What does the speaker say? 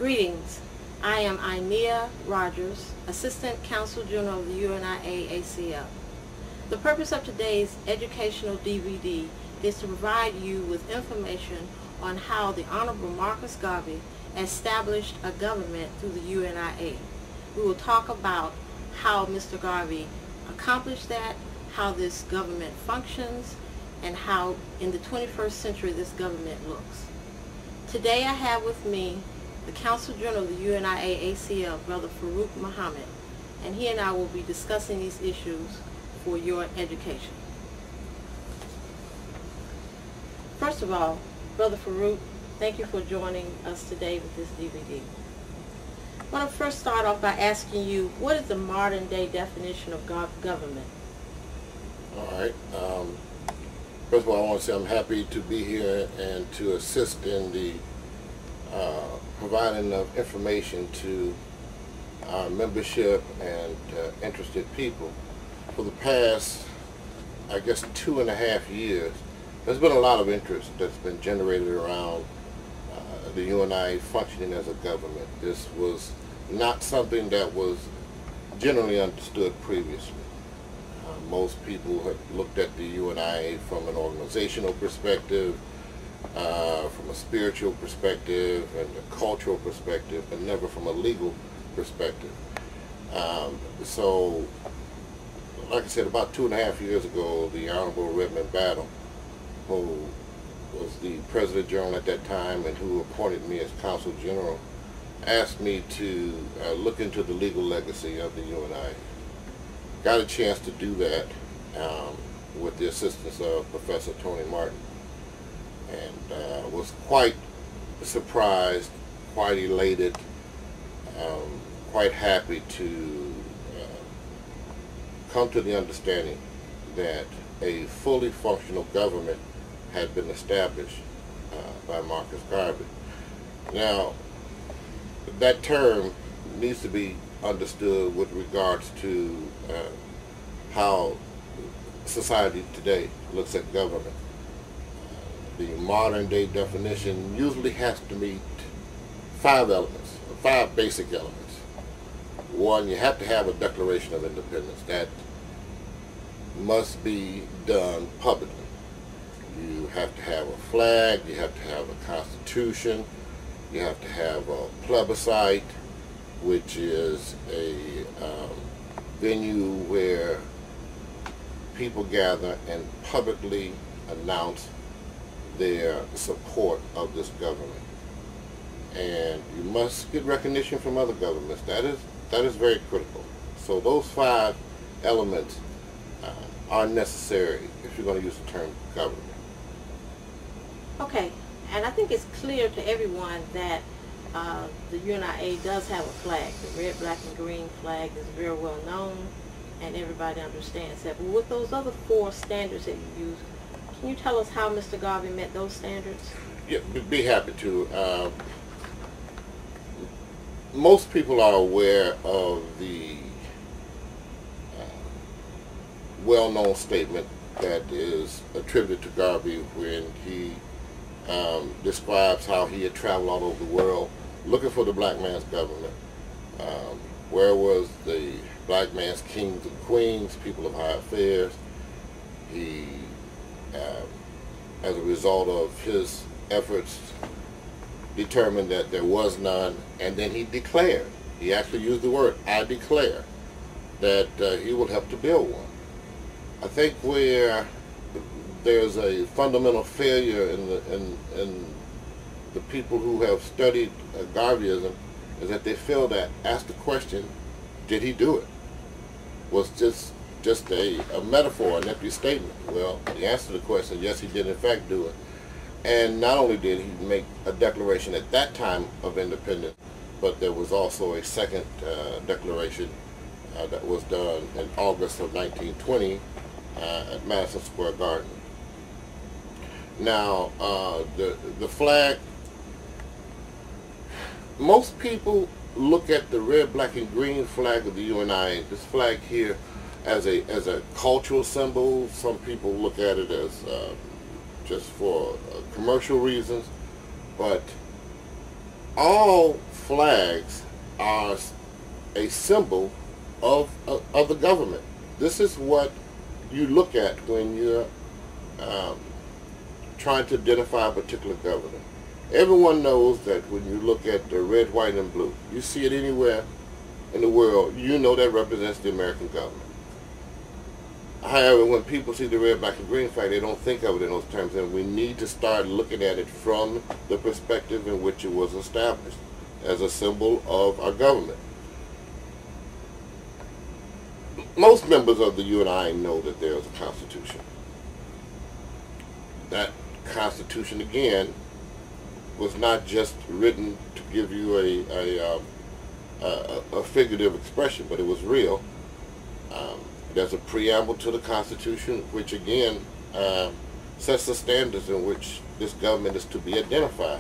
Greetings. I am Inea Rogers, Assistant Counsel General of the UNIA-ACL. The purpose of today's educational DVD is to provide you with information on how the Honorable Marcus Garvey established a government through the UNIA. We will talk about how Mr. Garvey accomplished that, how this government functions, and how in the 21st century this government looks. Today I have with me the Counsel General of the UNIA-ACL, Brother Farouk Muhammad, and he and I will be discussing these issues for your education. First of all, Brother Farouk, thank you for joining us today with this DVD. I want to first start off by asking you, what is the modern day definition of government? All right. First of all, I want to say I'm happy to be here and to assist in the providing of information to our membership and interested people. For the past, I guess, 2.5 years, there's been a lot of interest that's been generated around the UNI functioning as a government. This was not something that was generally understood previously. Most people have looked at the UNI from an organizational perspective, from a spiritual perspective, and a cultural perspective, but never from a legal perspective. So, like I said, about 2.5 years ago, the Honorable Redmond Battle, who was the President General at that time and who appointed me as Consul General, asked me to look into the legal legacy of the UNI. Got a chance to do that with the assistance of Professor Tony Martin, and was quite surprised, quite elated, quite happy to come to the understanding that a fully functional government had been established by Marcus Garvey. Now, that term needs to be understood with regards to how society today looks at government. The modern day definition usually has to meet 5 elements, 5 basic elements. One, you have to have a Declaration of Independence. That must be done publicly. You have to have a flag, you have to have a constitution, you have to have a plebiscite, which is a venue where people gather and publicly announce their support of this government. And you must get recognition from other governments. That is very critical. So those 5 elements are necessary if you're going to use the term government. Okay, and I think it's clear to everyone that the UNIA does have a flag. The red, black, and green flag is very well known, and everybody understands that. But with those other 4 standards that you use, can you tell us how Mr. Garvey met those standards? Yeah, be happy to. Most people are aware of the well-known statement that is attributed to Garvey when he describes how he had traveled all over the world looking for the black man's government. Where was the black man's kings and queens, people of high affairs? He, as a result of his efforts, determined that there was none, and then he declared, he actually used the word, I declare, that he would help to build one. I think where there's a fundamental failure in the people who have studied Garveyism is that they fail to ask the question, did he do it? Was just a metaphor, an empty statement? Well, the answer to the question, yes, he did in fact do it. And not only did he make a declaration at that time of independence, but there was also a second declaration that was done in August of 1920 at Madison Square Garden. Now, the flag, most people look at the red, black, and green flag of the UNI, this flag here, as a cultural symbol. Some people look at it as just for commercial reasons, but all flags are a symbol of the government. This is what you look at when you're trying to identify a particular government. Everyone knows that when you look at the red, white, and blue, you see it anywhere in the world, you know that represents the American government. However, when people see the red, black, and green flag, they don't think of it in those terms, and we need to start looking at it from the perspective in which it was established, as a symbol of our government. Most members of the UNIA know that there is a Constitution. That Constitution, again, was not just written to give you a figurative expression, but it was real. There's a preamble to the Constitution, which again sets the standards in which this government is to be identified.